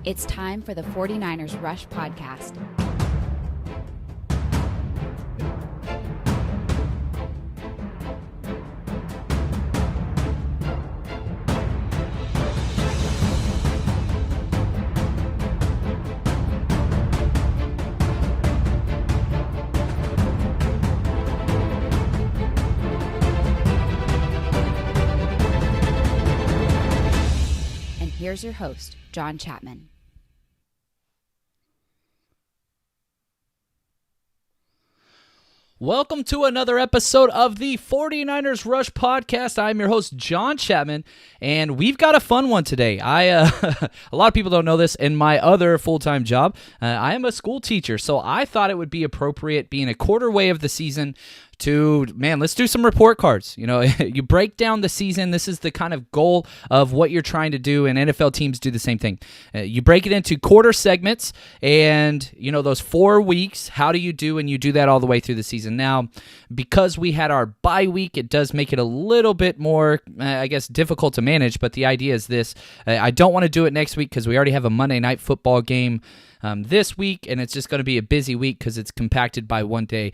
It's time for the 49ers Rush podcast. And here's your host, John Chapman. Welcome to another episode of the 49ers Rush podcast. I'm your host, John Chapman, and we've got a fun one today. A lot of people don't know this. In my other full-time job, I am a school teacher, so I thought it would be appropriate, being a quarter way of the season, let's do some report cards. You know, you break down the season. This is the kind of goal of what you're trying to do, and NFL teams do the same thing. You break it into quarter segments, and, you know, those 4 weeks, how do you do? And you do that all the way through the season. Now, because we had our bye week, it does make it a little bit more, difficult to manage, but the idea is this. I don't want to do it next week because we already have a Monday Night Football game this week, and it's just going to be a busy week because it's compacted by one day.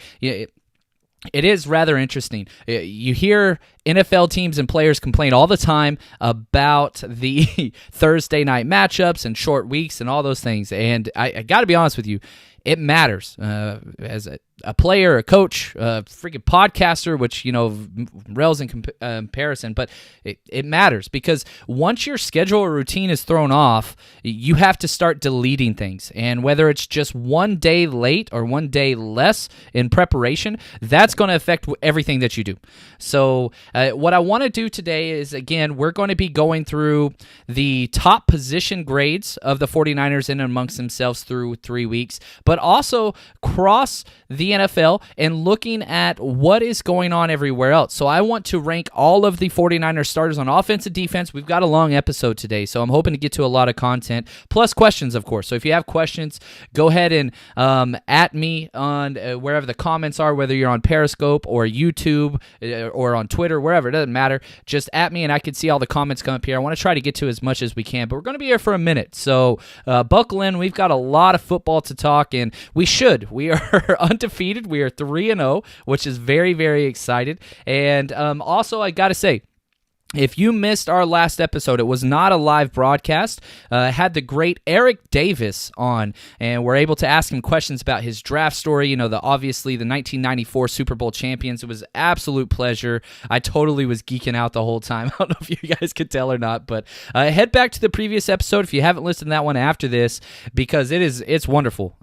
It is rather interesting. You hear NFL teams and players complain all the time about the Thursday night matchups and short weeks and all those things. And I got to be honest with you, it matters. As a player, a coach, a freaking podcaster, which, you know, rails in comparison, but it matters because once your schedule or routine is thrown off, you have to start deleting things. And whether it's just 1 day late or 1 day less in preparation, that's going to affect everything that you do. So what I want to do today is, again, we're going to be going through the top position grades of the 49ers in and amongst themselves through 3 weeks, but also cross the NFL and looking at what is going on everywhere else. So I want to rank all of the 49ers starters on offense and defense. We've got a long episode today, so I'm hoping to get to a lot of content, plus questions, of course. So if you have questions, go ahead and at me on wherever the comments are, whether you're on Periscope or YouTube or on Twitter, wherever, it doesn't matter. Just at me and I can see all the comments come up here. I want to try to get to as much as we can, but we're going to be here for a minute. So buckle in. We've got a lot of football to talk, and we should. We are undefeated. We are 3-0, which is very, very excited. And also, I got to say, if you missed our last episode, it was not a live broadcast. Had the great Eric Davis on, and we're able to ask him questions about his draft story. You know, obviously the 1994 Super Bowl champions. It was an absolute pleasure. I totally was geeking out the whole time. I don't know if you guys could tell or not, but head back to the previous episode if you haven't listened to that one after this, because it's wonderful.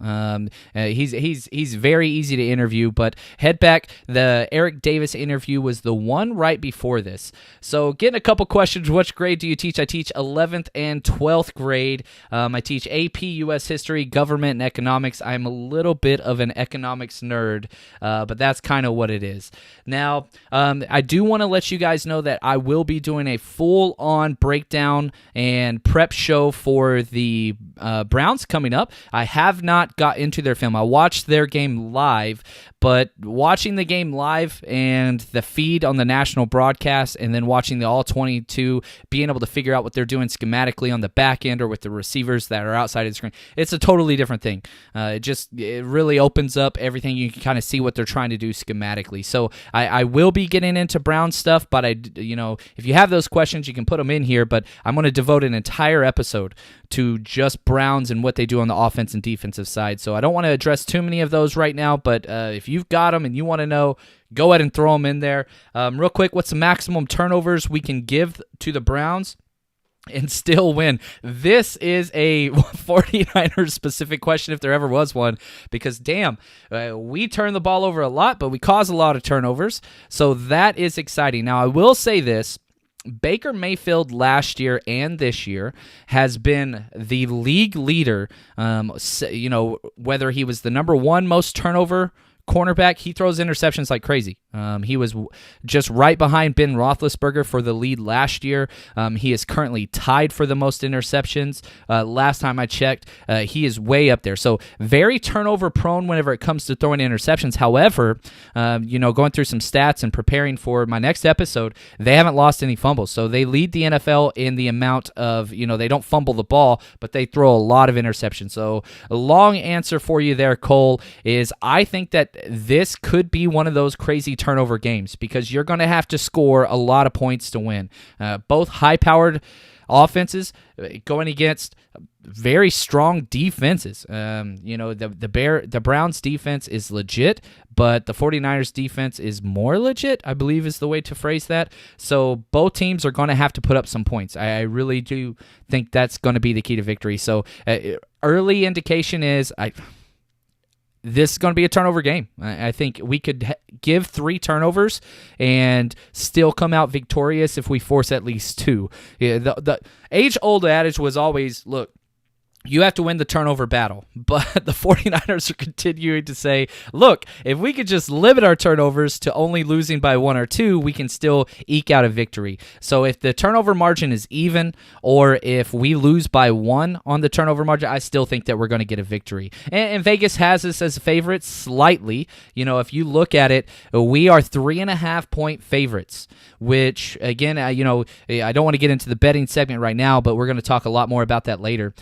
He's very easy to interview, but head back. The Eric Davis interview was the one right before this. So getting a couple questions. Which grade do you teach? I teach 11th and 12th grade. I teach AP, U.S. history, government, and economics. I'm a little bit of an economics nerd, but that's kind of what it is. Now, I do want to let you guys know that I will be doing a full-on breakdown and prep show for the Browns coming up. I have not got into their film. I watched their game live, but watching the game live and the feed on the national broadcast and then watching the All-22, being able to figure out what they're doing schematically on the back end or with the receivers that are outside of the screen, it's a totally different thing. It really opens up everything. You can kind of see what they're trying to do schematically. So I will be getting into Brown stuff, but if you have those questions, you can put them in here, but I'm going to devote an entire episode to just Browns and what they do on the offense and defensive side. So I don't want to address too many of those right now, but if you've got them and you want to know, go ahead and throw them in there. Real quick, what's the maximum turnovers we can give to the Browns and still win? This is a 49ers specific question if there ever was one, because damn, we turn the ball over a lot, but we cause a lot of turnovers. So that is exciting. Now, I will say this. Baker Mayfield last year and this year has been the league leader, whether he was the number one most turnover cornerback, he throws interceptions like crazy. He was just right behind Ben Roethlisberger for the lead last year. He is currently tied for the most interceptions. Last time I checked, he is way up there. So very turnover prone whenever it comes to throwing interceptions. However, going through some stats and preparing for my next episode, they haven't lost any fumbles. So they lead the NFL in the amount of, they don't fumble the ball, but they throw a lot of interceptions. So a long answer for you there, Cole, is I think that this could be one of those crazy turnover games because you're going to have to score a lot of points to win. Both high-powered offenses going against very strong defenses. The Browns defense is legit, but the 49ers defense is more legit, I believe is the way to phrase that. So both teams are going to have to put up some points. I really do think that's going to be the key to victory. So early indication is this is going to be a turnover game. I think we could give 3 turnovers and still come out victorious if we force at least 2. The age-old adage was always, look, you have to win the turnover battle. But the 49ers are continuing to say, look, if we could just limit our turnovers to only losing by 1 or 2, we can still eke out a victory. So if the turnover margin is even, or if we lose by 1 on the turnover margin, I still think that we're going to get a victory. And Vegas has us as a favorite slightly. If you look at it, we are 3.5-point favorites, which, again, I don't want to get into the betting segment right now, but we're going to talk a lot more about that later.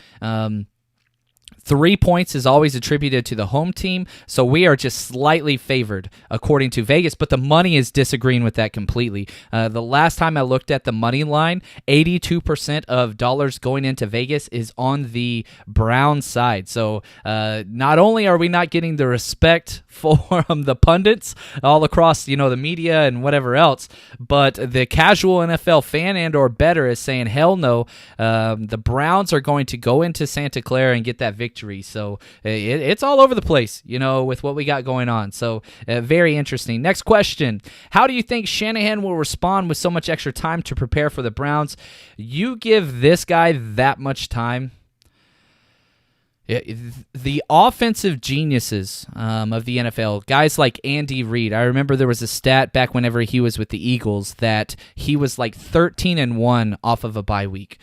3 points is always attributed to the home team, so we are just slightly favored according to Vegas, but the money is disagreeing with that completely. The last time I looked at the money line, 82% of dollars going into Vegas is on the Brown side. So not only are we not getting the respect from the pundits all across, the media and whatever else, but the casual NFL fan and or bettor is saying, hell no, the Browns are going to go into Santa Clara and get that victory. So it's all over the place, with what we got going on. So very interesting. Next question. How do you think Shanahan will respond with so much extra time to prepare for the Browns? You give this guy that much time. The offensive geniuses of the NFL, guys like Andy Reid. I remember there was a stat back whenever he was with the Eagles that he was like 13-1 off of a bye week.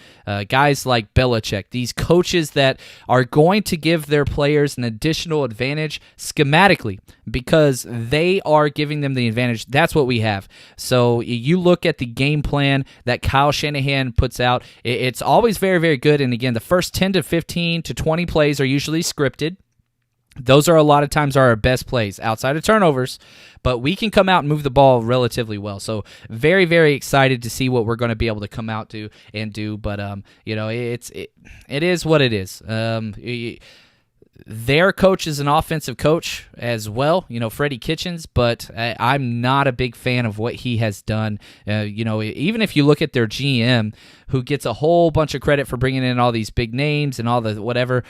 Guys like Belichick, these coaches that are going to give their players an additional advantage schematically because they are giving them the advantage. That's what we have. So you look at the game plan that Kyle Shanahan puts out, it's always very, very good. And again, the first 10 to 15 to 20 plays are usually scripted. Those are a lot of times our best plays outside of turnovers, but we can come out and move the ball relatively well. So very, very excited to see what we're going to be able to come out to and do. But it is what it is. Their coach is an offensive coach as well, Freddie Kitchens, but I'm not a big fan of what he has done. Even if you look at their GM, who gets a whole bunch of credit for bringing in all these big names and all the whatever,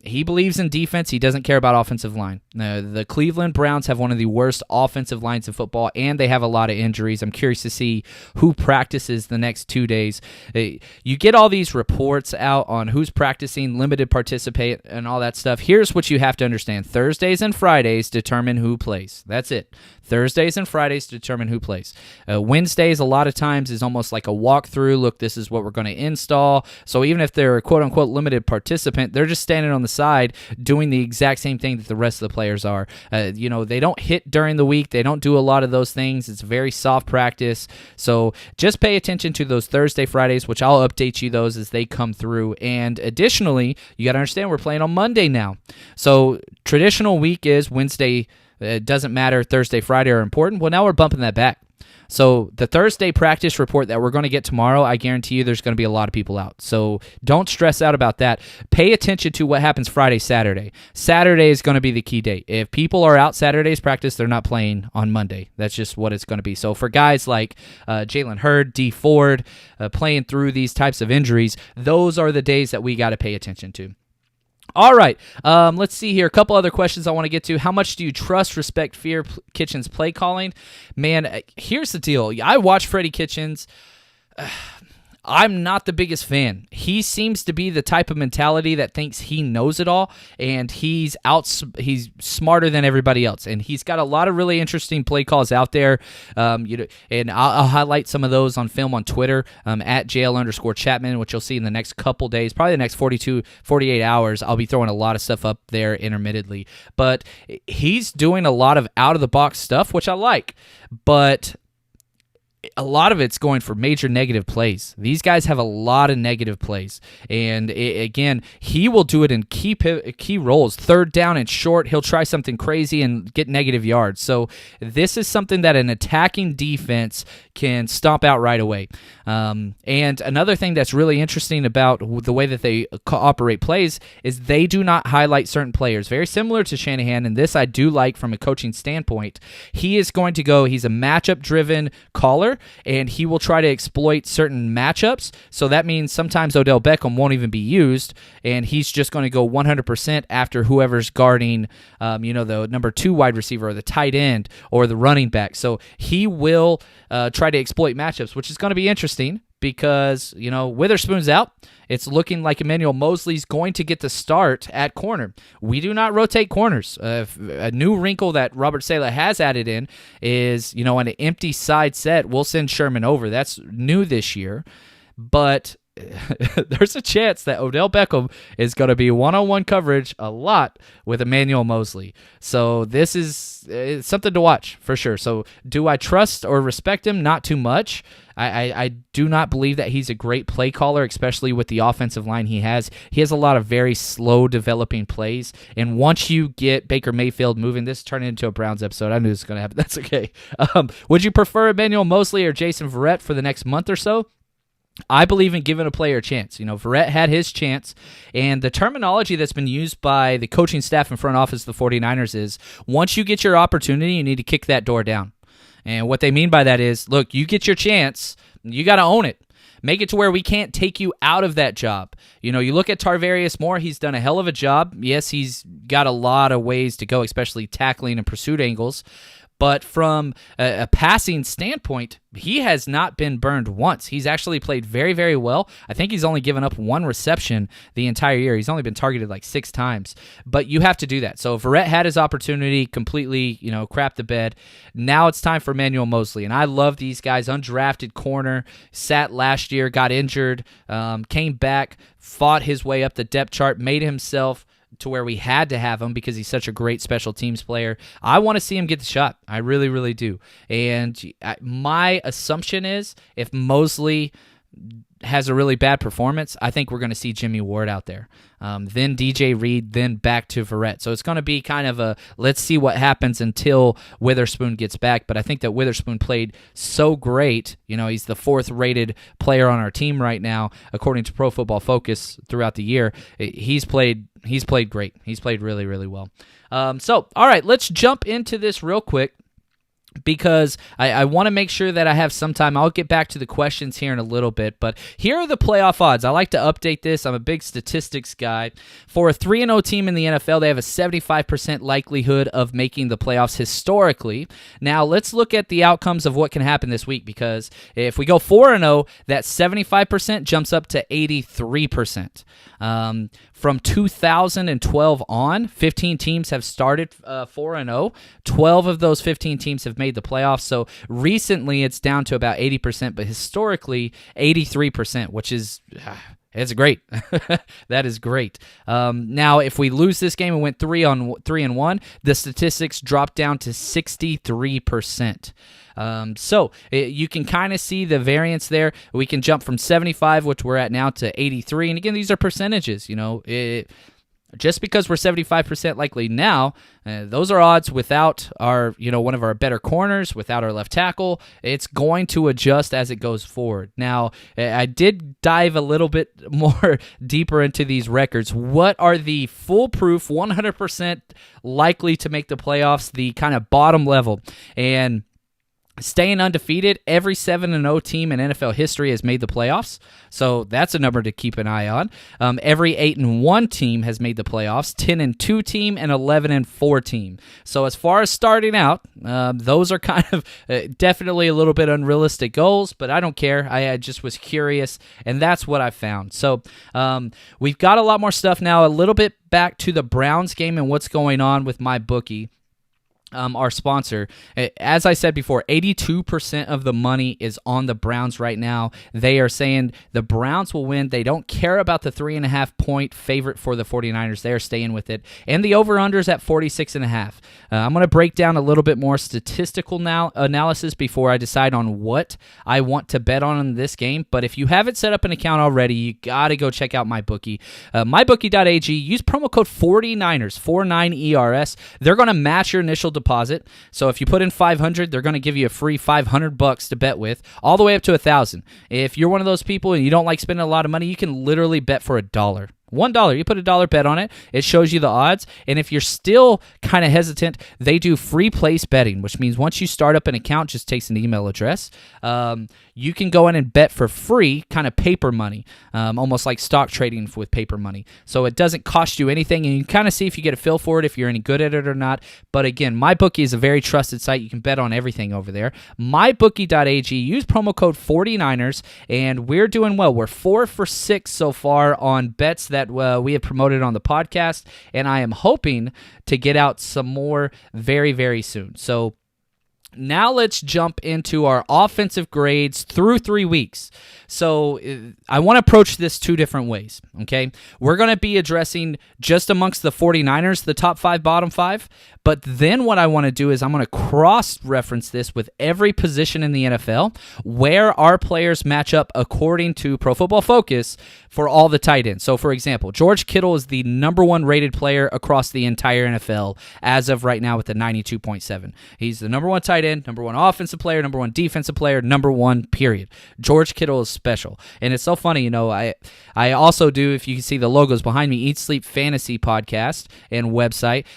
he believes in defense. He doesn't care about offensive line. The Cleveland Browns have one of the worst offensive lines in football, and they have a lot of injuries. I'm curious to see who practices the next 2 days. You get all these reports out on who's practicing, limited participate, and all that stuff. Here's what you have to understand. Thursdays and Fridays determine who plays. That's it. Thursdays and Fridays determine who plays. Wednesdays, a lot of times, is almost like a walkthrough. Look, this is what we're going to install. So even if they're a quote-unquote limited participant, they're just standing on the side doing the exact same thing that the rest of the players are. They don't hit during the week. They don't do a lot of those things. It's very soft practice. So just pay attention to those Thursday, Fridays, which I'll update you those as they come through. And additionally, you got to understand we're playing on Monday now. So traditional week is Wednesday. It doesn't matter. Thursday, Friday are important. Well, now we're bumping that back. So the Thursday practice report that we're going to get tomorrow, I guarantee you there's going to be a lot of people out. So don't stress out about that. Pay attention to what happens Friday, Saturday. Saturday is going to be the key day. If people are out Saturday's practice, they're not playing on Monday. That's just what it's going to be. So for guys like Jalen Hurd, D. Ford, playing through these types of injuries, those are the days that we got to pay attention to. All right, let's see here. A couple other questions I want to get to. How much do you trust, respect, fear Kitchens' play calling? Man, here's the deal. I watch Freddie Kitchens. I'm not the biggest fan. He seems to be the type of mentality that thinks he knows it all, and he's smarter than everybody else. And he's got a lot of really interesting play calls out there. And I'll highlight some of those on film on Twitter at JL_Chapman, which you'll see in the next couple days, probably the next 48 hours. I'll be throwing a lot of stuff up there intermittently. But he's doing a lot of out-of-the-box stuff, which I like. But a lot of it's going for major negative plays. These guys have a lot of negative plays. And again, he will do it in key roles. Third down and short, he'll try something crazy and get negative yards. So this is something that an attacking defense can stomp out right away. And another thing that's really interesting about the way that they operate plays is they do not highlight certain players. Very similar to Shanahan, and this I do like from a coaching standpoint. He's a matchup-driven caller, and he will try to exploit certain matchups. So that means sometimes Odell Beckham won't even be used, and he's just going to go 100% after whoever's guarding, the number 2 wide receiver or the tight end or the running back. So he will try to exploit matchups, which is going to be interesting because, Witherspoon's out. It's looking like Emmanuel Mosley's going to get the start at corner. We do not rotate corners. A new wrinkle that Robert Saleh has added in is, on an empty side set, we'll send Sherman over. That's new this year. But there's a chance that Odell Beckham is going to be one-on-one coverage a lot with Emmanuel Mosley. So this is something to watch for sure. So do I trust or respect him? Not too much. I do not believe that he's a great play caller, especially with the offensive line he has. He has a lot of very slow developing plays, and once you get Baker Mayfield moving, this turned into a Browns episode. I knew this was going to happen. That's okay. Would you prefer Emmanuel Mosley or Jason Verrett for the next month or so? I believe in giving a player a chance. Verrett had his chance, and the terminology that's been used by the coaching staff and front office of the 49ers is once you get your opportunity, you need to kick that door down. And what they mean by that is, look, you get your chance, you got to own it. Make it to where we can't take you out of that job. You look at Tarvarius Moore, he's done a hell of a job. Yes, he's got a lot of ways to go, especially tackling and pursuit angles. But from a passing standpoint, he has not been burned once. He's actually played very, very well. I think he's only given up 1 reception the entire year. He's only been targeted like 6 times. But you have to do that. So Verrett had his opportunity, completely, crapped the bed. Now it's time for Emmanuel Mosley. And I love these guys. Undrafted corner, sat last year, got injured, came back, fought his way up the depth chart, made himself to where we had to have him because he's such a great special teams player. I want to see him get the shot. I really, really do. And my assumption is if Mosley has a really bad performance, I think we're going to see Jimmy Ward out there. Then DJ Reed, then back to Verrett. So it's going to be kind of a let's see what happens until Witherspoon gets back. But I think that Witherspoon played so great. He's the 4th rated player on our team right now, according to Pro Football Focus throughout the year. He's played great. He's played really, really well. All right, let's jump into this real quick, because I want to make sure that I have some time. I'll get back to the questions here in a little bit, but here are the playoff odds. I like to update this. I'm a big statistics guy. For a 3-0 team in the NFL, they have a 75% likelihood of making the playoffs historically. Now, let's look at the outcomes of what can happen this week, because if we go 4-0, that 75% jumps up to 83%. From 2012 on, 15 teams have started 4-0. 12 of those 15 teams have made the playoffs. So recently it's down to about 80%, but historically 83%, which is it's great. That is great. Now, if we lose this game and went 3-1, the statistics drop down to 63%. So you can kind of see the variance there. We can jump from 75, which we're at now, to 83. And again, these are percentages. Just because we're 75% likely now, those are odds without our, one of our better corners, without our left tackle. It's going to adjust as it goes forward. Now, I did dive a little bit more deeper into these records. What are the foolproof, 100% likely to make the playoffs, the kind of bottom level? And Staying undefeated, every 7-0 team in NFL history has made the playoffs, so that's a number to keep an eye on. Every 8-1 team has made the playoffs, 10-2 team, and 11-4 team. So as far as starting out, those are kind of definitely a little bit unrealistic goals, but I don't care. I just was curious, and that's what I found. So we've got a lot more stuff now, a little bit back to the Browns game and what's going on with MyBookie. Our sponsor. As I said before, 82% of the money is on the Browns right now. They are saying the Browns will win. They don't care about the 3.5 point favorite for the 49ers. They are staying with it. And the over-under's at 46.5. I'm going to break down a little bit more statistical analysis before I decide on what I want to bet on in this game. But if you haven't set up an account already, you got to go check out MyBookie. MyBookie.ag. Use promo code 49ers, 49ERS. They're going to match your initial deposit. So if you put in $500, they're going to give you a free $500 to bet with, all the way up to $1,000. If you're one of those people and you don't like spending a lot of money, you can literally bet for $1. $1. You put a $1 bet on it. It shows you the odds. And if you're still kind of hesitant, they do free place betting, which means once you start up an account, just takes an email address. You can go in and bet for free, kind of paper money, almost like stock trading with paper money. So it doesn't cost you anything, and you can kind of see if you get a feel for it, if you're any good at it or not. But again, MyBookie is a very trusted site. You can bet on everything over there. MyBookie.ag. Use promo code 49ers, and we're doing well. We're 4 for 6 so far on bets that we have promoted on the podcast, and I am hoping to get out some more very, very soon. So now let's jump into our offensive grades through 3 weeks. So I want to approach this 2 different ways, okay? We're going to be addressing just amongst the 49ers, the top 5, bottom 5, but then what I want to do is I'm going to cross-reference this with every position in the NFL, where our players match up according to Pro Football Focus for all the tight ends. So, for example, George Kittle is the number 1 rated player across the entire NFL as of right now with the 92.7. He's the number 1 tight end, number 1 offensive player, number 1 defensive player, number 1, period. George Kittle is special. And it's so funny, I also do, if you can see the logos behind me, Eat Sleep Fantasy podcast and website.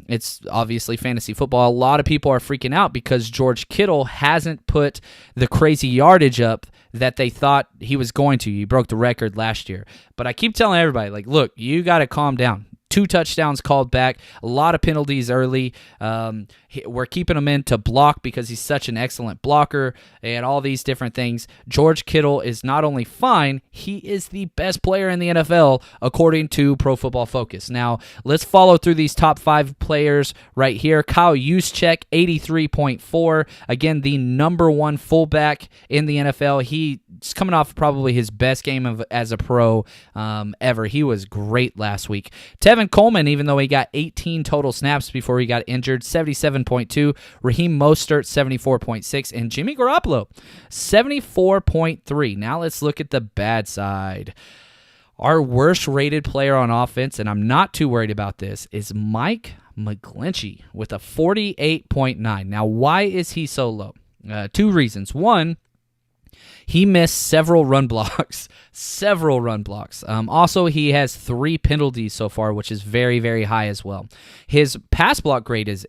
It's obviously fantasy football. A lot of people are freaking out because George Kittle hasn't put the crazy yardage up that they thought he was going to. He broke the record last year. But I keep telling everybody, look, you got to calm down. 2 touchdowns called back, a lot of penalties early. We're keeping him in to block because he's such an excellent blocker and all these different things. George Kittle is not only fine, he is the best player in the NFL according to Pro Football Focus. Now, let's follow through these top 5 players right here. Kyle Juszczyk, 83.4. Again, the number 1 fullback in the NFL. He's coming off probably his best game as a pro ever. He was great last week. Tevin Coleman, even though he got 18 total snaps before he got injured, 77.2. Raheem Mostert, 74.6. And Jimmy Garoppolo, 74.3. Now let's look at the bad side. Our worst rated player on offense, and I'm not too worried about this, is Mike McGlinchey with a 48.9. Now, why is he so low? 2 reasons. One, he missed several run blocks. Also, he has 3 penalties so far, which is very, very high as well. His pass block grade is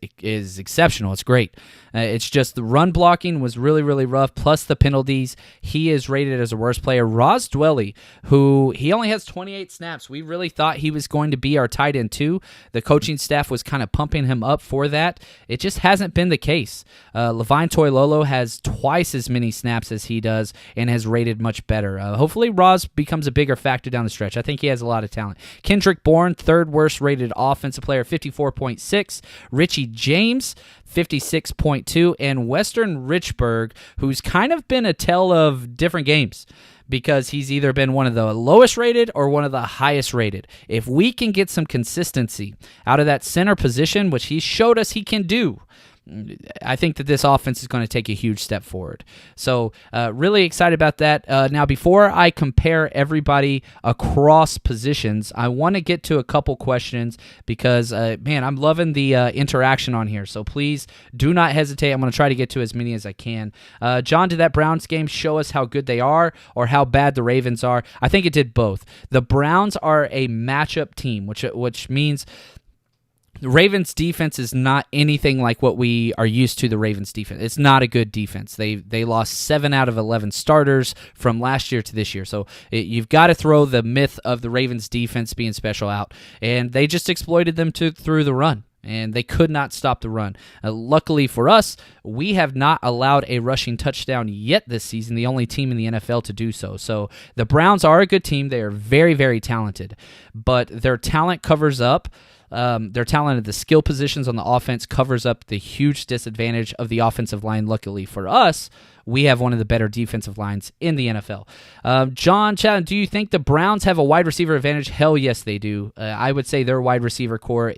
exceptional. It's great. It's just the run blocking was really, really rough, plus the penalties. He is rated as a worst player. Ross Dwelly, who he only has 28 snaps. We really thought he was going to be our tight end too. The coaching staff was kind of pumping him up for that. It just hasn't been the case. Levine Toilolo has twice as many snaps as he does and has rated much better. Hopefully, Ross becomes a bigger factor down the stretch. I think he has a lot of talent. Kendrick Bourne, 3rd worst rated offensive player, 54.6. Richie James, 56.2. And Western Richburg, who's kind of been a tale of different games, because he's either been one of the lowest rated or one of the highest rated. If we can get some consistency out of that center position, which he showed us he can do, I think that this offense is going to take a huge step forward. So really excited about that. Now, before I compare everybody across positions, I want to get to a couple questions because, I'm loving the interaction on here. So please do not hesitate. I'm going to try to get to as many as I can. John, did that Browns game show us how good they are or how bad the Ravens are? I think it did both. The Browns are a matchup team, which means The Ravens defense is not anything like what we are used to the Ravens defense. It's not a good defense. They lost 7 out of 11 starters from last year to this year. So you've got to throw the myth of the Ravens defense being special out. And they just exploited them through the run. And they could not stop the run. Luckily for us, we have not allowed a rushing touchdown yet this season, the only team in the NFL to do so. So the Browns are a good team. They are very, very talented. But their talent covers up. Their talent at the skill positions on the offense covers up the huge disadvantage of the offensive line. Luckily for us, we have one of the better defensive lines in the NFL. John Chapman, do you think the Browns have a wide receiver advantage? Hell yes, they do. I would say their wide receiver core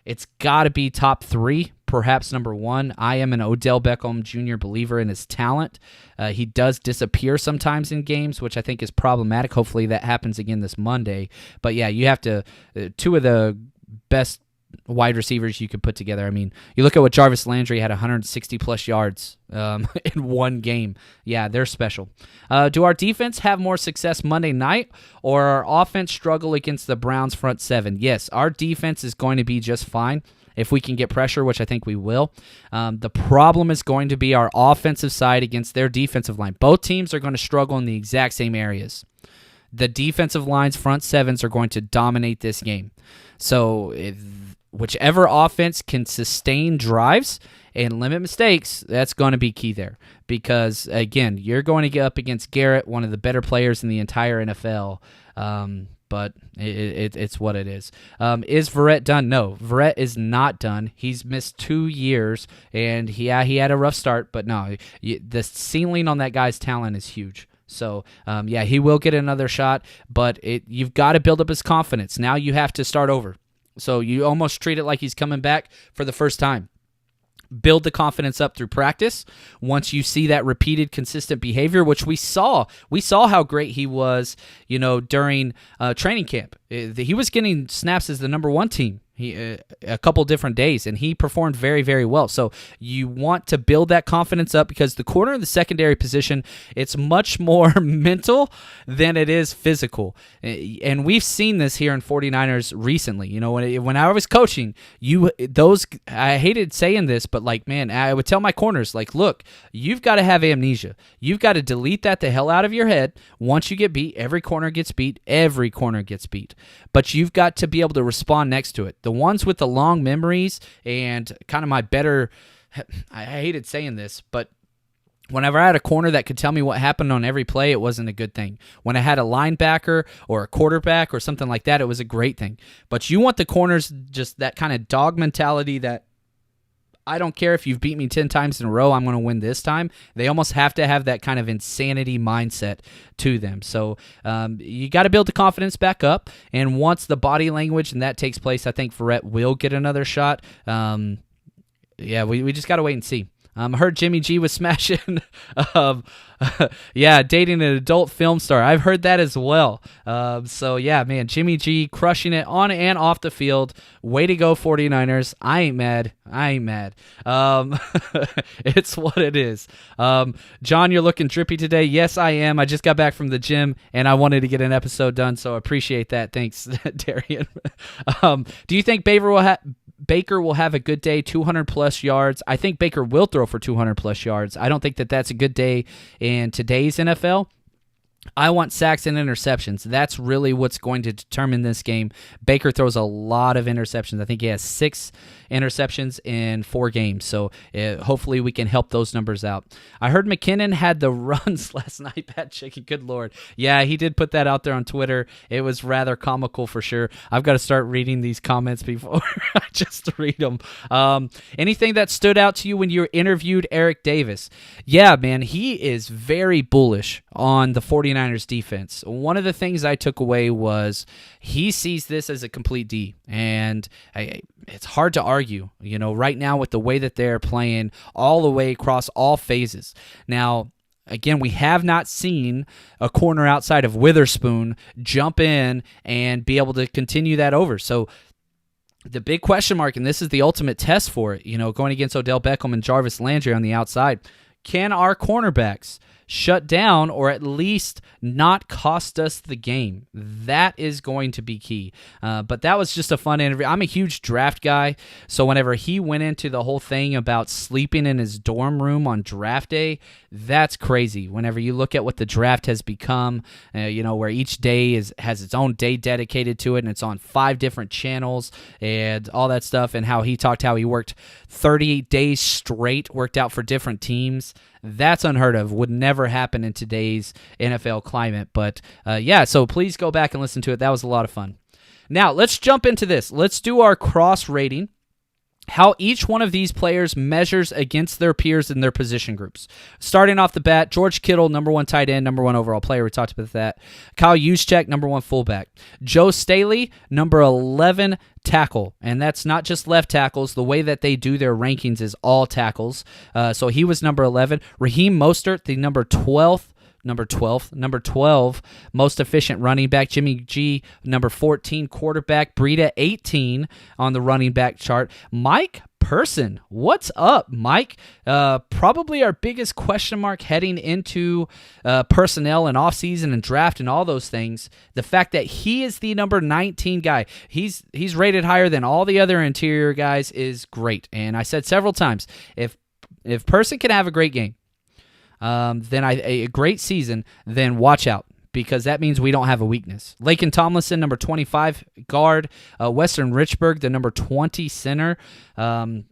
it's got to be top 3, perhaps number 1. I am an Odell Beckham Jr. believer in his talent. He does disappear sometimes in games, which I think is problematic. Hopefully that happens again this Monday. But yeah, you have to, 2 of the best wide receivers you could put together. I mean, you look at what Jarvis Landry had, 160-plus yards in one game. Yeah, they're special. Do our defense have more success Monday night, or our offense struggle against the Browns front 7? Yes, our defense is going to be just fine if we can get pressure, which I think we will. The problem is going to be our offensive side against their defensive line. Both teams are going to struggle in the exact same areas. The defensive line's front 7s are going to dominate this game. So whichever offense can sustain drives and limit mistakes, that's going to be key there. Because, again, you're going to get up against Garrett, one of the better players in the entire NFL. But it's what it is. Is Verrett done? No, Verrett is not done. He's missed 2 years, and he had a rough start. But no, the ceiling on that guy's talent is huge. So, he will get another shot, but you've got to build up his confidence. Now you have to start over. So you almost treat it like he's coming back for the first time. Build the confidence up through practice. Once you see that repeated, consistent behavior, which we saw how great he was, during training camp. He was getting snaps as the number 1 team. A couple different days, and he performed very, very well. So you want to build that confidence up, because the corner in the secondary position, it's much more mental than it is physical. And we've seen this here in 49ers recently. When I was coaching, I hated saying this, but I would tell my corners, look, you've got to have amnesia. You've got to delete that the hell out of your head. Once you get beat, every corner gets beat. Every corner gets beat. But you've got to be able to respond next to it. The ones with the long memories and kind of I hated saying this, but whenever I had a corner that could tell me what happened on every play, it wasn't a good thing. When I had a linebacker or a quarterback or something like that, it was a great thing. But you want the corners, just that kind of dog mentality that I don't care if you've beat me 10 times in a row, I'm going to win this time. They almost have to have that kind of insanity mindset to them. So you got to build the confidence back up. And once the body language and that takes place, I think Verrett will get another shot. We just got to wait and see. I heard Jimmy G was smashing, dating an adult film star. I've heard that as well. Jimmy G crushing it on and off the field. Way to go, 49ers. I ain't mad. It's what it is. John, you're looking drippy today. Yes, I am. I just got back from the gym, and I wanted to get an episode done, so I appreciate that. Thanks, Darian. Do you think Baker will have a good day, 200-plus yards? I think Baker will throw for 200-plus yards. I don't think that's a good day in today's NFL. I want sacks and interceptions. That's really what's going to determine this game. Baker throws a lot of interceptions. I think he has 6 interceptions in 4 games, so hopefully we can help those numbers out. I heard McKinnon had the runs last night, Pat Chicken. Good Lord. Yeah, he did put that out there on Twitter. It was rather comical for sure. I've got to start reading these comments before I just read them. Anything that stood out to you when you interviewed Eric Davis? Yeah, man, he is very bullish on the 49ers defense. One of the things I took away was he sees this as a complete D, and it's hard to argue, right now with the way that they're playing all the way across all phases. Now, again, we have not seen a corner outside of Witherspoon jump in and be able to continue that over. So the big question mark, and this is the ultimate test for it, going against Odell Beckham and Jarvis Landry on the outside, can our cornerbacks shut down or at least not cost us the game. That is going to be key. But that was just a fun interview. I'm a huge draft guy, so whenever he went into the whole thing about sleeping in his dorm room on draft day, that's crazy. Whenever you look at what the draft has become, where each day has its own day dedicated to it, and it's on 5 different channels and all that stuff, and how he talked how he worked 38 days straight, worked out for different teams. That's unheard of. Would never happen in today's NFL climate. But so please go back and listen to it. That was a lot of fun. Now, let's jump into this. Let's do our cross rating, how each one of these players measures against their peers in their position groups. Starting off the bat, George Kittle, number 1 tight end, number 1 overall player. We talked about that. Kyle Juszczyk, number 1 fullback. Joe Staley, number 11 tackle. And that's not just left tackles. The way that they do their rankings is all tackles. So he was number 11. Raheem Mostert, the number 12 most efficient running back. Jimmy G, number 14 quarterback. Breida, 18 on the running back chart. Mike Person, what's up, Mike? Probably our biggest question mark heading into personnel and offseason and draft and all those things. The fact that he is the number 19 guy, he's rated higher than all the other interior guys is great. And I said several times, if Person can have a great game, then a great season, then watch out, because that means we don't have a weakness. Laken Tomlinson, number 25 guard. Weston Richburg, the number 20 center. I've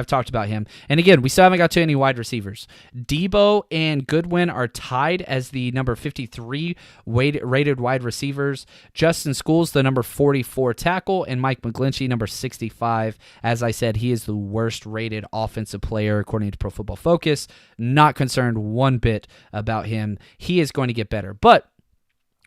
talked about him. And again, we still haven't got to any wide receivers. Debo and Goodwin are tied as the number 53 rated wide receivers. Justin Schools, the number 44 tackle, and Mike McGlinchey, number 65. As I said, he is the worst rated offensive player according to Pro Football Focus. Not concerned one bit about him. He is going to get better. But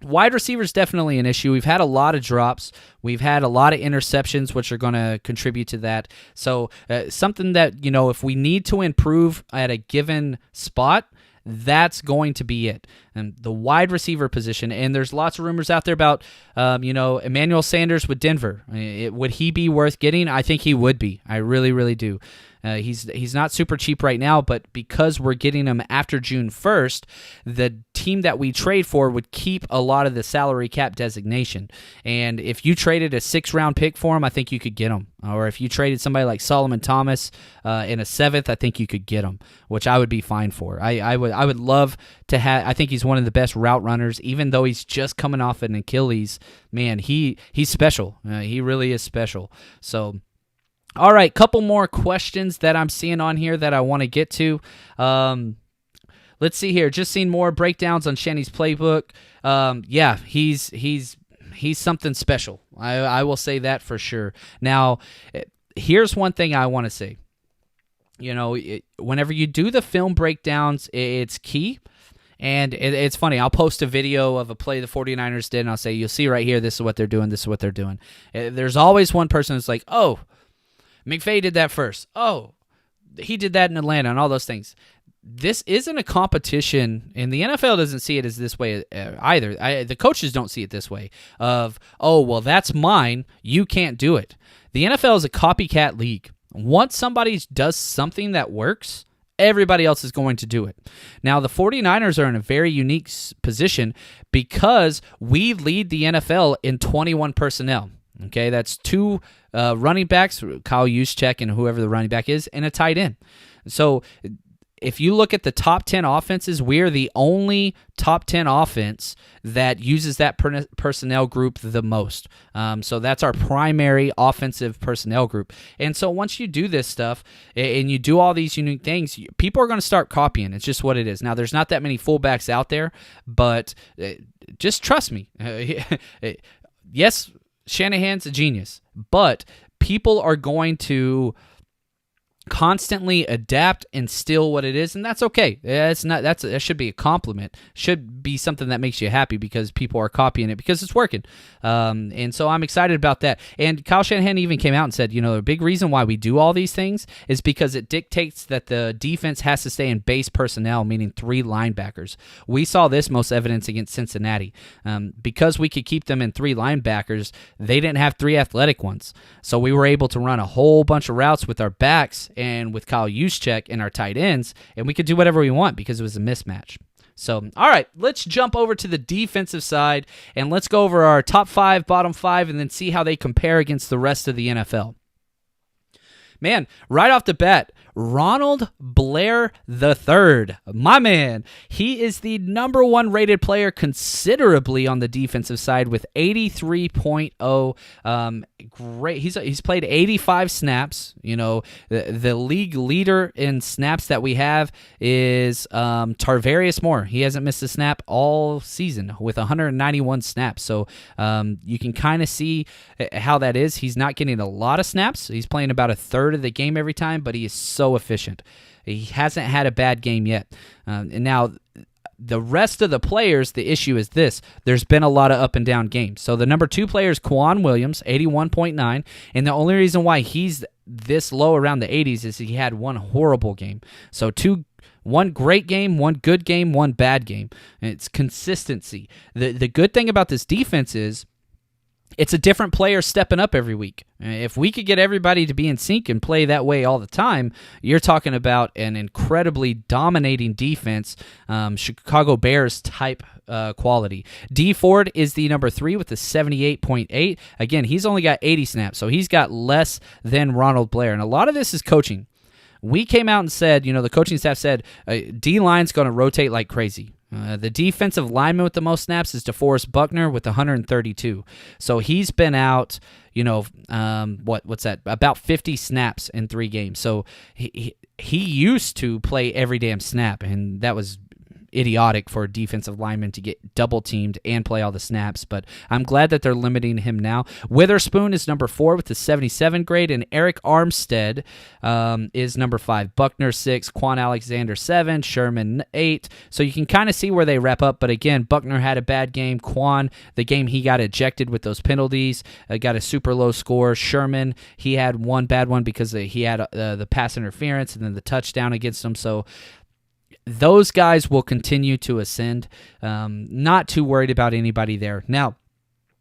wide receiver is definitely an issue. We've had a lot of drops. We've had a lot of interceptions, which are going to contribute to that. So something that, if we need to improve at a given spot, that's going to be it. And the wide receiver position, and there's lots of rumors out there about, Emmanuel Sanders with Denver. Would he be worth getting? I think he would be. I really, really do. He's not super cheap right now, but because we're getting him after June 1st, the team that we trade for would keep a lot of the salary cap designation. And if you traded a 6th-round pick for him, I think you could get him. Or if you traded somebody like Solomon Thomas in a 7th, I think you could get him, which I would be fine for. I would love to have. I think he's one of the best route runners, even though he's just coming off an Achilles. Man, he's special. He really is special. So. All right, couple more questions that I'm seeing on here that I want to get to. Let's see here. Just seen more breakdowns on Shanny's playbook. He's something special. I will say that for sure. Now, here's one thing I want to say. Whenever you do the film breakdowns, it's key. And it's funny. I'll post a video of a play the 49ers did, and I'll say, you'll see right here, this is what they're doing, this is what they're doing. There's always one person that's like, oh, McVay did that first. Oh, he did that in Atlanta and all those things. This isn't a competition, and the NFL doesn't see it as this way either. The coaches don't see it this way of, oh, well, that's mine. You can't do it. The NFL is a copycat league. Once somebody does something that works, everybody else is going to do it. Now, the 49ers are in a very unique position because we lead the NFL in 21 personnel. Okay, that's 2 running backs, Kyle Juszczyk and whoever the running back is, and a tight end. So if you look at the top 10 offenses, we're the only top 10 offense that uses that personnel group the most. So that's our primary offensive personnel group. And so once you do this stuff and you do all these unique things, people are going to start copying. It's just what it is. Now, there's not that many fullbacks out there, but just trust me. Yes, Shanahan's a genius, but people are going to constantly adapt and steal what it is, and that's okay. That should be a compliment. Should be something that makes you happy because people are copying it because it's working. And so I'm excited about that. And Kyle Shanahan even came out and said, the big reason why we do all these things is because it dictates that the defense has to stay in base personnel, meaning 3 linebackers. We saw this most evidence against Cincinnati. Because we could keep them in 3 linebackers, they didn't have 3 athletic ones. So we were able to run a whole bunch of routes with our backs and with Kyle Juszczyk in our tight ends, and we could do whatever we want because it was a mismatch. So, all right, let's jump over to the defensive side, and let's go over our top 5, bottom 5, and then see how they compare against the rest of the NFL. Man, right off the bat, Ronald Blair III, my man. He is the number 1 rated player considerably on the defensive side with 83.0. Great. He's played 85 snaps. You know, the league leader in snaps that we have is Tarvarius Moore. He hasn't missed a snap all season with 191 snaps. So you can kind of see how that is. He's not getting a lot of snaps. He's playing about a third of the game every time, but he is so efficient. He hasn't had a bad game yet. And now the rest of the players, the issue is this. There's been a lot of up and down games. So the number 2 player is Quan Williams, 81.9. And the only reason why he's this low around the 80s is he had one horrible game. So one great game, one good game, one bad game. And it's consistency. The good thing about this defense is it's a different player stepping up every week. If we could get everybody to be in sync and play that way all the time, you're talking about an incredibly dominating defense, Chicago Bears type quality. D Ford is the number 3 with the 78.8. Again, he's only got 80 snaps, so he's got less than Ronald Blair. And a lot of this is coaching. We came out and said, the coaching staff said, D-line's going to rotate like crazy. The defensive lineman with the most snaps is DeForest Buckner with 132. So he's been out, what's that? About 50 snaps in 3 games. So he used to play every damn snap, and that was idiotic for a defensive lineman to get double teamed and play all the snaps, but I'm glad that they're limiting him now. Witherspoon is number 4 with the 77 grade, and Eric Armstead is number 5. Buckner 6, Quan Alexander 7, Sherman 8. So you can kind of see where they wrap up, but again, Buckner had a bad game. Quan, the game he got ejected with those penalties, got a super low score. Sherman, he had one bad one because he had the pass interference and then the touchdown against him. So those guys will continue to ascend. Not too worried about anybody there. Now,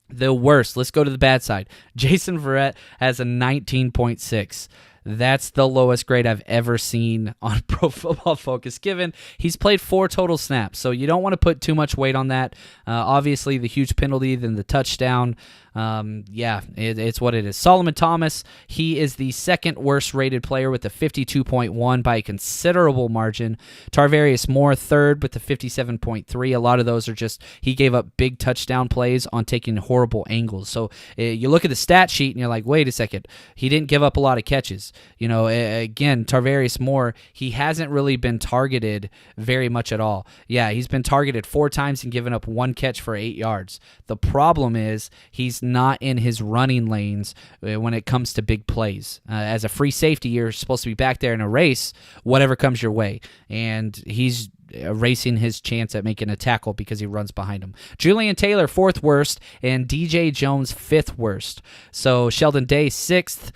the worst. Let's go to the bad side. Jason Verrett has a 19.6. That's the lowest grade I've ever seen on Pro Football Focus, given he's played 4 total snaps. So you don't want to put too much weight on that. Obviously, the huge penalty, then the touchdown. It's what it is. Solomon Thomas, he is the second worst rated player with a 52.1 by a considerable margin. Tarvarius Moore, third with the 57.3. A lot of those are just, he gave up big touchdown plays on taking horrible angles. So you look at the stat sheet and you're like, wait a second, he didn't give up a lot of catches. Again, Tarvarius Moore, he hasn't really been targeted very much at all. Yeah, he's been targeted 4 times and given up 1 catch for 8 yards. The problem is he's not in his running lanes when it comes to big plays. As a free safety, you're supposed to be back there in a race, whatever comes your way. And he's erasing his chance at making a tackle because he runs behind him. Julian Taylor, 4th worst, and DJ Jones, 5th worst. So Sheldon Day, 6th.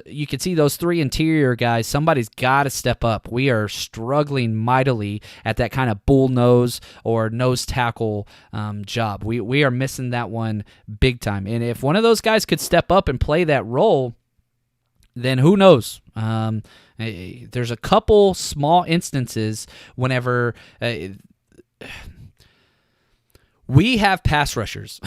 You can see those 3 interior guys. Somebody's got to step up. We are struggling mightily at that kind of bull nose or nose tackle job. We are missing that one big time. And if one of those guys could step up and play that role, then who knows? There's a couple small instances whenever we have pass rushers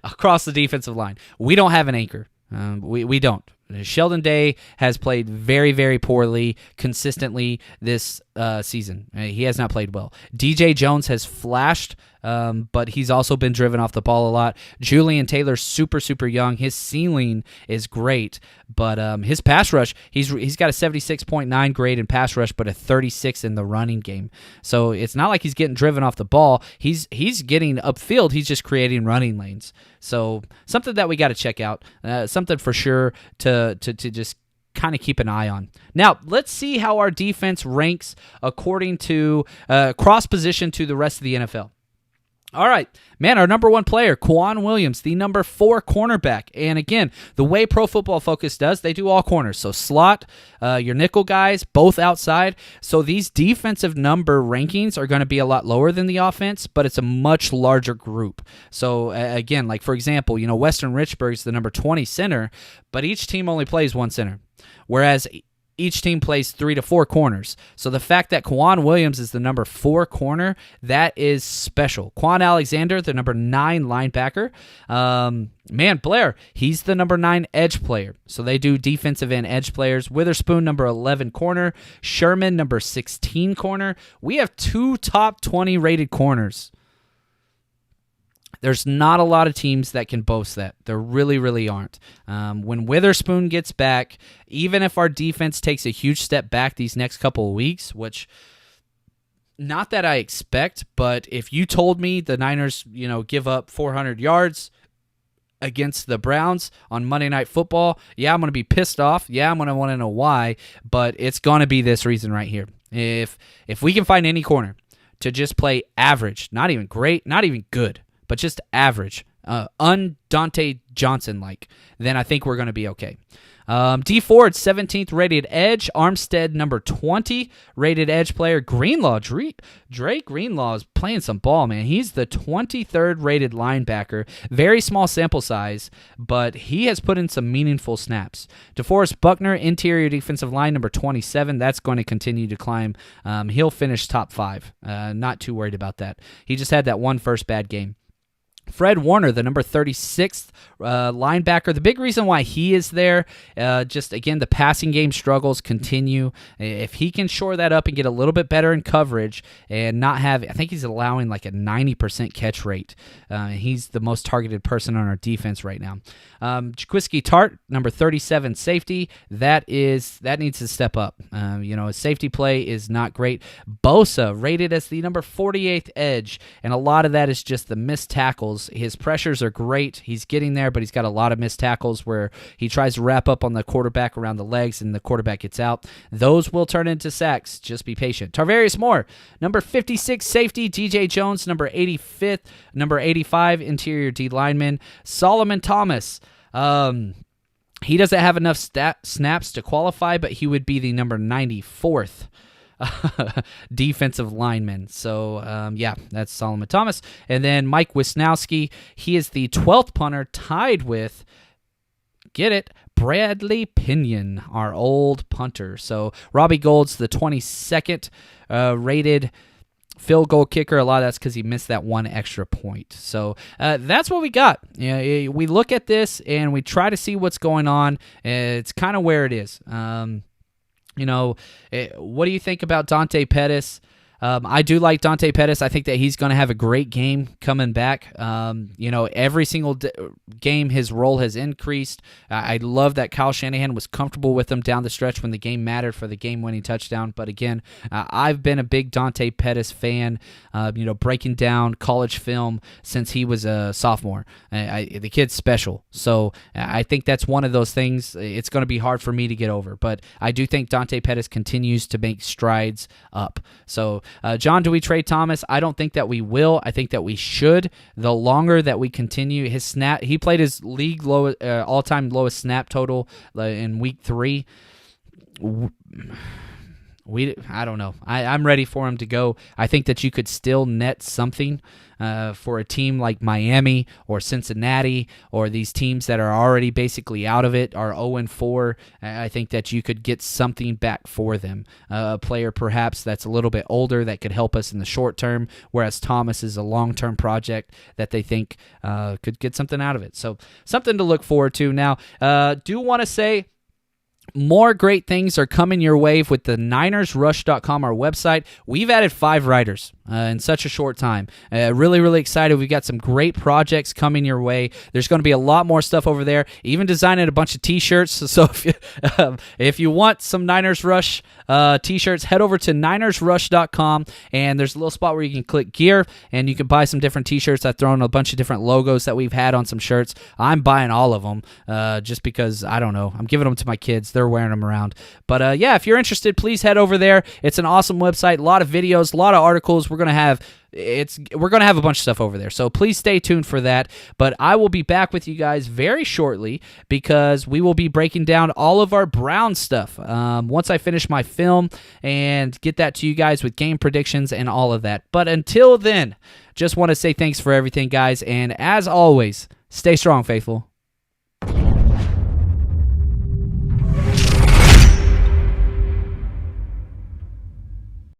across the defensive line. We don't have an anchor. We don't. Sheldon Day has played very, very poorly consistently this season. He has not played well. DJ Jones has flashed, but he's also been driven off the ball a lot. Julian Taylor's super, super young. His ceiling is great, but his pass rush, he's got a 76.9 grade in pass rush, but a 36 in the running game. So it's not like he's getting driven off the ball. He's getting upfield. He's just creating running lanes. So something that we got to check out. Something for sure to just kind of keep an eye on. Now, let's see how our defense ranks according to cross position to the rest of the NFL. All right, man, our number 1 player, Quan Williams, the number 4 cornerback. And again, the way Pro Football Focus does, they do all corners. So slot, your nickel guys, both outside. So these defensive number rankings are going to be a lot lower than the offense, but it's a much larger group. So again, like for example, Western Richburg is the number 20 center, but each team only plays 1 center. Whereas each team plays 3 to 4 corners. So the fact that Quan Williams is the number 4 corner, that is special. Quan Alexander, the number 9 linebacker. Blair, he's the number 9 edge player. So they do defensive end edge players. Witherspoon, number 11 corner. Sherman, number 16 corner. We have 2 top 20 rated corners. There's not a lot of teams that can boast that. There really, really aren't. When Witherspoon gets back, even if our defense takes a huge step back these next couple of weeks, which not that I expect, but if you told me the Niners, give up 400 yards against the Browns on Monday Night Football, yeah, I'm going to be pissed off. Yeah, I'm going to want to know why, but it's going to be this reason right here. If we can find any corner to just play average, not even great, not even good, but just average, Dante Johnson-like, then I think we're going to be okay. D Ford, 17th rated edge. Armstead, number 20 rated edge player. Greenlaw, Drake Greenlaw is playing some ball, man. He's the 23rd rated linebacker. Very small sample size, but he has put in some meaningful snaps. DeForest Buckner, interior defensive line, number 27. That's going to continue to climb. He'll finish top 5. Not too worried about that. He just had that one first bad game. Fred Warner, the number 36th linebacker. The big reason why he is there, just again, the passing game struggles continue. If he can shore that up and get a little bit better in coverage and not have, I think he's allowing like a 90% catch rate. He's the most targeted person on our defense right now. Jaquiski Tart, number 37 safety. That needs to step up. His safety play is not great. Bosa, rated as the number 48th edge, and a lot of that is just the missed tackles. His pressures are great. He's getting there, but he's got a lot of missed tackles where he tries to wrap up on the quarterback around the legs and the quarterback gets out. Those will turn into sacks. Just be patient. Tarvarius Moore, number 56 safety. DJ Jones, number 85 interior D lineman. Solomon Thomas, he doesn't have enough snaps to qualify, but he would be the number 94th defensive lineman. So, that's Solomon Thomas. And then Mike Wisnowski, he is the 12th punter, tied with, get it, Bradley Pinion, our old punter. So Robbie Gold's the 22nd rated field goal kicker. A lot of that's because he missed that one extra point. So that's what we got. We look at this and we try to see what's going on. It's kind of where it is. What do you think about Dante Pettis? I do like Dante Pettis. I think that he's going to have a great game coming back. Every single game his role has increased. I love that Kyle Shanahan was comfortable with him down the stretch when the game mattered for the game-winning touchdown. But again, I've been a big Dante Pettis fan, breaking down college film since he was a sophomore. The kid's special. So I think that's one of those things. It's going to be hard for me to get over. But I do think Dante Pettis continues to make strides up. So John, do we trade Thomas? I don't think that we will. I think that we should. The longer that we continue his snap, he played his league all-time lowest snap total in week 3. I don't know. I'm ready for him to go. I think that you could still net something for a team like Miami or Cincinnati or these teams that are already basically out of it, are 0-4. I think that you could get something back for them. A player perhaps that's a little bit older that could help us in the short term, whereas Thomas is a long-term project that they think could get something out of it. So something to look forward to. Now, do want to say, more great things are coming your way with the NinersRush.com, our website. We've added 5 writers in such a short time. Really, really excited. We've got some great projects coming your way. There's going to be a lot more stuff over there, even designing a bunch of T-shirts. So if you want some Niners Rush T-shirts, head over to NinersRush.com, and there's a little spot where you can click gear, and you can buy some different T-shirts. I've thrown a bunch of different logos that we've had on some shirts. I'm buying all of them just because, I don't know, I'm giving them to my kids. They're wearing them around. But if you're interested, please head over there. It's an awesome website. A lot of videos, a lot of articles. We're gonna have a bunch of stuff over there. So please stay tuned for that. But I will be back with you guys very shortly because we will be breaking down all of our Brown stuff once I finish my film and get that to you guys with game predictions and all of that. But until then, just want to say thanks for everything, guys. And as always, stay strong, faithful.